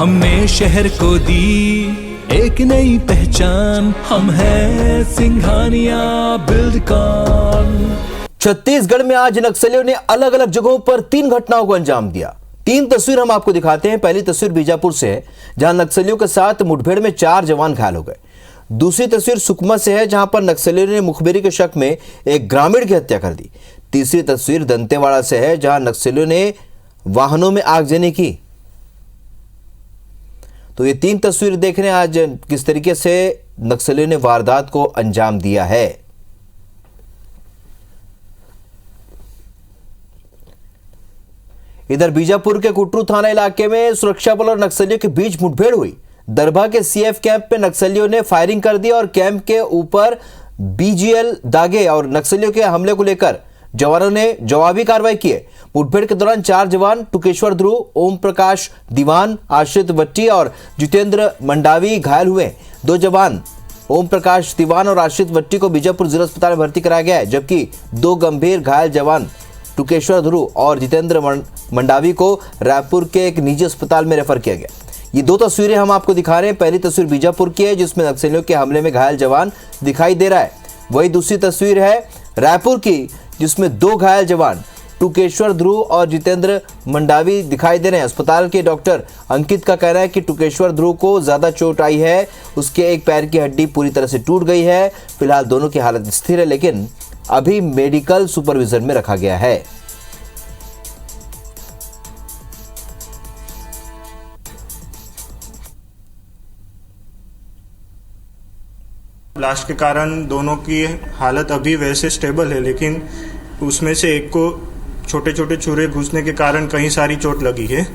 हमने शहर को दी एक नई पहचान, हम हैं सिंघानिया बिल्डकॉन। छत्तीसगढ़ में आज नक्सलियों ने अलग अलग जगहों पर 3 घटनाओं को अंजाम दिया। 3 तस्वीर हम आपको दिखाते हैं। पहली तस्वीर बीजापुर से है, जहां नक्सलियों के साथ मुठभेड़ में 4 जवान घायल हो गए। दूसरी तस्वीर सुकमा से है, जहां पर नक्सलियों ने मुखबिरी के शक में एक ग्रामीण की हत्या कर दी। तीसरी तस्वीर दंतेवाड़ा से है, जहां नक्सलियों ने वाहनों में आगजनी की। तो ये 3 तस्वीर देख रहे हैं आज किस तरीके से नक्सलियों ने वारदात को अंजाम दिया है। इधर बीजापुर के कुटरू थाना इलाके में सुरक्षा बल और नक्सलियों के बीच मुठभेड़ हुई। दरभा के सीएफ कैंप में नक्सलियों ने फायरिंग कर दी और कैंप के ऊपर बीजीएल दागे और नक्सलियों के हमले को लेकर जवानों ने जवाबी कार्रवाई की है। मुठभेड़ के दौरान 4 जवान टुकेश्वर ध्रुव, ओम प्रकाश दीवान, आश्रित वट्टी और जितेंद्र मंडावी घायल हुए। 2 जवान ओम प्रकाश दीवान और आश्रित वट्टी को बीजापुर जिला अस्पताल में भर्ती कराया गया है, जबकि 2 गंभीर घायल जवान टुकेश्वर ध्रुव और जितेंद्र मंडावी को रायपुर के एक निजी अस्पताल में रेफर किया गया। ये 2 तस्वीरें हम आपको दिखा रहे हैं। पहली तस्वीर बीजापुर की है, जिसमें नक्सलियों के हमले में घायल जवान दिखाई दे रहा है। वही दूसरी तस्वीर है रायपुर की, जिसमें 2 घायल जवान टुकेश्वर ध्रुव और जितेंद्र मंडावी दिखाई दे रहे हैं। अस्पताल के डॉक्टर अंकित का कहना है कि टुकेश्वर ध्रुव को ज्यादा चोट आई है, उसके एक पैर की हड्डी पूरी तरह से टूट गई है। फिलहाल दोनों की हालत स्थिर है, लेकिन अभी मेडिकल सुपरविजन में रखा गया है। ब्लास्ट के कारण दोनों की हालत अभी वैसे स्टेबल है, लेकिन उसमें से एक को छोटे छोटे छुरे घुसने के कारण कहीं सारी चोट लगी है।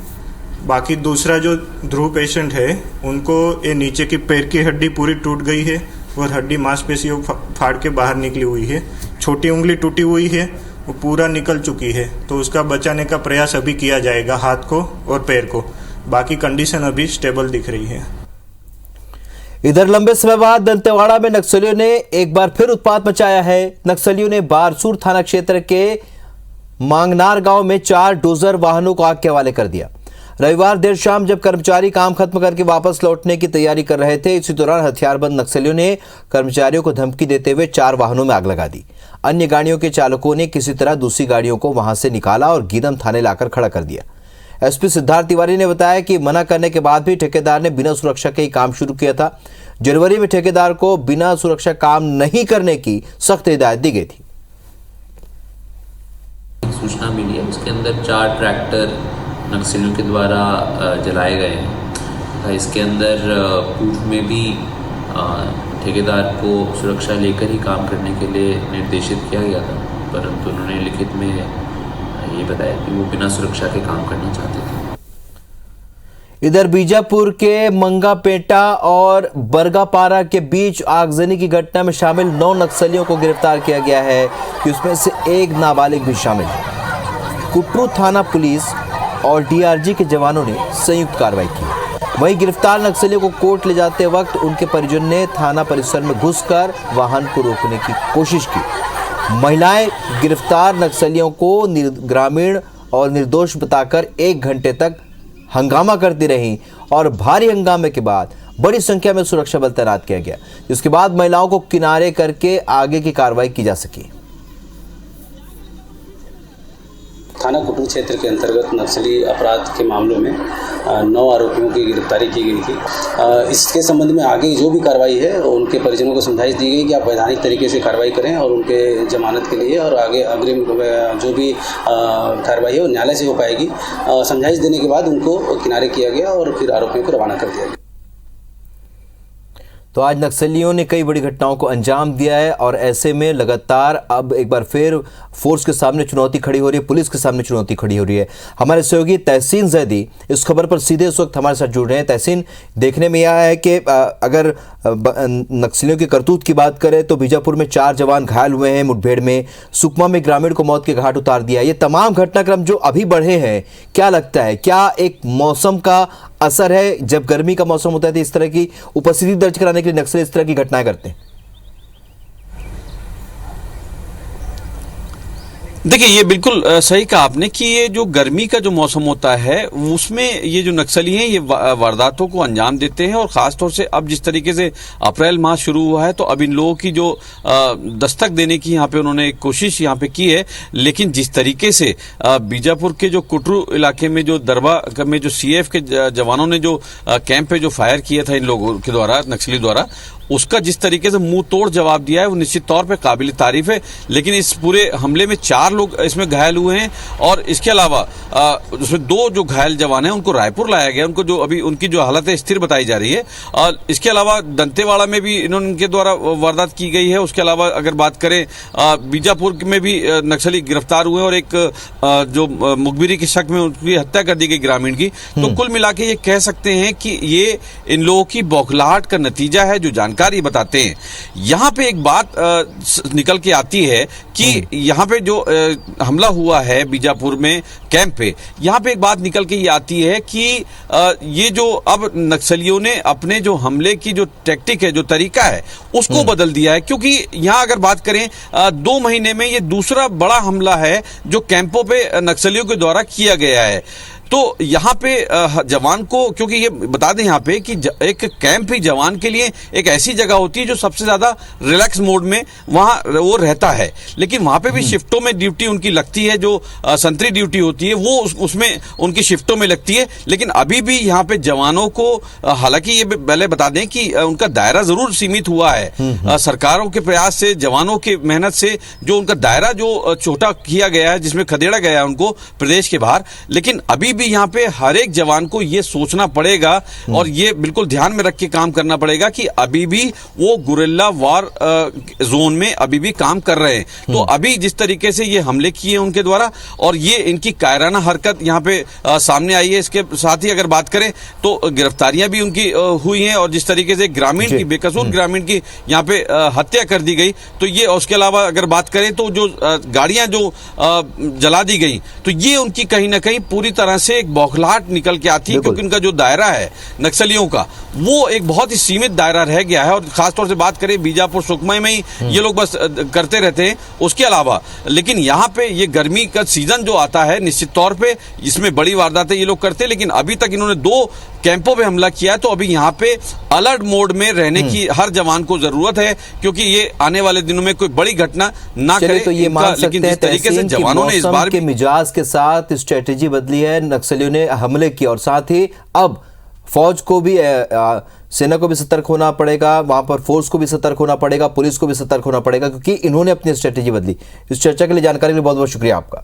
बाकी दूसरा जो ध्रुव पेशेंट है, उनको ये नीचे की पैर की हड्डी पूरी टूट गई है और हड्डी मांसपेशियों फाड़ के बाहर निकली हुई है। छोटी उंगली टूटी हुई है, वो पूरा निकल चुकी है, तो उसका बचाने का प्रयास अभी किया जाएगा, हाथ को और पैर को। बाकी कंडीशन अभी स्टेबल दिख रही है। इधर लंबे समय बाद दंतेवाड़ा में नक्सलियों ने एक बार फिर उत्पात मचाया है। नक्सलियों ने बारसूर थाना क्षेत्र के मांगनार गांव में 4 डोजर वाहनों को आग के हवाले कर दिया। रविवार देर शाम जब कर्मचारी काम खत्म करके वापस लौटने की तैयारी कर रहे थे, इसी दौरान हथियारबंद नक्सलियों ने कर्मचारियों को धमकी देते हुए 4 वाहनों में आग लगा दी। अन्य गाड़ियों के चालकों ने किसी तरह दूसरी गाड़ियों को वहां से निकाला और गीदम थाने लाकर खड़ा कर दिया। एसपी सिद्धार्थ तिवारी ने बताया कि मना करने के बाद भी ठेकेदार ने बिना सुरक्षा के ही काम शुरू किया था। जनवरी में ठेकेदार को बिना सुरक्षा काम नहीं करने की सख्त हिदायत दी गई थी। सूचना मिली है, उसके अंदर 4 ट्रैक्टर नक्सलियों के द्वारा जलाए गए हैं। इसके अंदर पूर्व में भी ठेकेदार को सुरक्षा लेकर ही काम करने के लिए निर्देशित किया गया था, परंतु उन्होंने लिखित में ये बताया कि वो बिना सुरक्षा के काम करना चाहते थे। इधर बीजापुर के मंगापेटा और बरगापारा के बीच आगजनी की घटना में शामिल 9 नक्सलियों को गिरफ्तार किया गया है, कि उसमें से एक नाबालिग भी शामिल है। कुटरू थाना पुलिस और डीआरजी के जवानों ने संयुक्त कार्रवाई की। वहीं गिरफ्तार नक्सलियों को कोर्ट ले जाते वक्त उनके परिजन ने थाना परिसर में घुसकर वाहन को रोकने की कोशिश की। महिलाएं गिरफ्तार नक्सलियों को ग्रामीण और निर्दोष बताकर 1 घंटे तक हंगामा करती रहीं और भारी हंगामे के बाद बड़ी संख्या में सुरक्षा बल तैनात किया गया, जिसके बाद महिलाओं को किनारे करके आगे की कार्रवाई की जा सकी। थाना कुटरू क्षेत्र के अंतर्गत नक्सली अपराध के मामलों में 9 आरोपियों की गिरफ्तारी की गई थी। इसके संबंध में आगे जो भी कार्रवाई है, उनके परिजनों को समझाइश दी गई कि आप वैधानिक तरीके से कार्रवाई करें और उनके जमानत के लिए और आगे अग्रिम जो भी कार्रवाई है वो न्यायालय से हो पाएगी। समझाइश देने के बाद उनको किनारे किया गया और फिर आरोपियों को रवाना कर दिया गया। तो आज नक्सलियों ने कई बड़ी घटनाओं को अंजाम दिया है और ऐसे में लगातार अब एक बार फिर फोर्स के सामने चुनौती खड़ी हो रही है, पुलिस के सामने चुनौती खड़ी हो रही है। हमारे सहयोगी तहसीन जैदी इस खबर पर सीधे इस वक्त हमारे साथ जुड़ रहे हैं। तहसीन, देखने में यह है कि अगर नक्सलियों की करतूत की बात करें तो बीजापुर में 4 जवान घायल हुए हैं मुठभेड़ में, सुकमा में ग्रामीण को मौत के घाट उतार दिया। ये तमाम घटनाक्रम जो अभी बढ़े हैं, क्या लगता है, क्या एक मौसम का असर है? जब गर्मी का मौसम होता है तो इस तरह की उपस्थिति दर्ज कराने के लिए नक्सली इस तरह की घटनाएं करते हैं। देखिए, ये बिल्कुल सही कहा आपने कि ये जो गर्मी का जो मौसम होता है उसमें ये जो नक्सली हैं ये वारदातों को अंजाम देते हैं। और खासतौर से अब जिस तरीके से अप्रैल माह शुरू हुआ है तो अब इन लोगों की जो दस्तक देने की यहाँ पे उन्होंने कोशिश यहाँ पे की है। लेकिन जिस तरीके से बीजापुर के जो कुटरू इलाके में जो दरबा में जो सीएफ के जवानों ने जो कैंप पे जो फायर किया था इन लोगों के द्वारा, नक्सली द्वारा, उसका जिस तरीके से मुंह तोड़ जवाब दिया है वो निश्चित तौर पे काबिल तारीफ है। लेकिन इस पूरे हमले में 4 लोग इसमें घायल हुए हैं और इसके अलावा उसमें 2 जो घायल जवान हैं उनको रायपुर लाया गया, उनको जो अभी उनकी जो हालत है स्थिर बताई जा रही है। और इसके अलावा दंतेवाड़ा में भी इनके द्वारा वारदात की गई है। उसके अलावा अगर बात करें बीजापुर में भी नक्सली गिरफ्तार हुए और एक जो मुखबिरी के शक में उनकी हत्या कर दी गई ग्रामीण की। तो कुल मिला के ये कह सकते हैं कि ये इन लोगों की बौखलाहट का नतीजा है जो जानकारी बताते हैं। यहाँ पे एक बात निकल के आती है कि यहाँ पे जो हमला हुआ है बीजापुर में कैंप पे, यहाँ पे एक बात निकल के ये आती है कि ये जो अब नक्सलियों ने अपने जो हमले की जो टैक्टिक है, जो तरीका है, उसको बदल दिया है। क्योंकि यहाँ अगर बात करें 2 महीने में ये दूसरा बड़ा हमला है जो कैंपों पे नक्सलियों के द्वारा किया गया है। तो यहाँ पे जवान को, क्योंकि ये बता दें यहाँ पे कि एक कैंप ही जवान के लिए एक ऐसी जगह होती है जो सबसे ज्यादा रिलैक्स मोड में वहां वो रहता है। लेकिन वहां पे भी शिफ्टों में ड्यूटी उनकी लगती है, जो संतरी ड्यूटी होती है वो उसमें उनकी शिफ्टों में लगती है। लेकिन अभी भी यहाँ पे जवानों को, हालांकि ये पहले बता दें कि उनका दायरा जरूर सीमित हुआ है सरकारों के प्रयास से, जवानों की मेहनत से जो उनका दायरा जो छोटा किया गया है, जिसमें खदेड़ा गया है उनको प्रदेश के बाहर। लेकिन अभी भी यहाँ पे हर एक जवान को ये सोचना पड़ेगा और ये बिल्कुल ध्यान में रख के काम करना पड़ेगा कि अभी भी वो गुरिल्ला वार जोन में अभी भी काम कर रहे हैं। तो अभी जिस तरीके से ये हमले किए उनके द्वारा और ये इनकी कायराना हरकत यहाँ पे सामने आई है, इसके साथ ही अगर बात करें तो गिरफ्तारियां भी उनकी हुई हैं और जिस तरीके से ग्रामीण की, बेकसूर ग्रामीण की यहाँ पे हत्या कर दी गई। तो ये, उसके अलावा अगर बात करें तो जो गाड़ियां जो जला दी गई, तो ये उनकी कहीं ना कहीं पूरी तरह से एक बौखलाहट निकल के आती है। क्योंकि उनका जो दायरा है नक्सलियों का वो एक बहुत ही सीमित दायरा रह गया है। और खासतौर से बात करें बीजापुर सुकमा में ही ये लोग बस करते रहते हैं, उसके अलावा। लेकिन यहाँ पे ये गर्मी का सीजन जो आता है, निश्चित तौर पे इसमें बड़ी वारदातें ये लोग करते हैं। लेकिन अभी तक इन्होंने 2 कैंपों पे हमला किया है। तो अभी यहाँ पे अलर्ट मोड में रहने की हर जवान को जरूरत है, क्योंकि ये आने वाले दिनों में कोई बड़ी घटना ना करे। तो ये मान सकते हैं तरीके से जवानों ने इस बार के मिजाज के साथ स्ट्रेटेजी बदली है, नक्सलियों ने हमले किए और साथ ही अब फौज को भी, सेना को भी सतर्क होना पड़ेगा, वहां पर फोर्स को भी सतर्क होना पड़ेगा, पुलिस को भी सतर्क होना पड़ेगा, क्योंकि इन्होंने अपनी स्ट्रेटेजी बदली। इस चर्चा के लिए, जानकारी के लिए बहुत बहुत शुक्रिया आपका।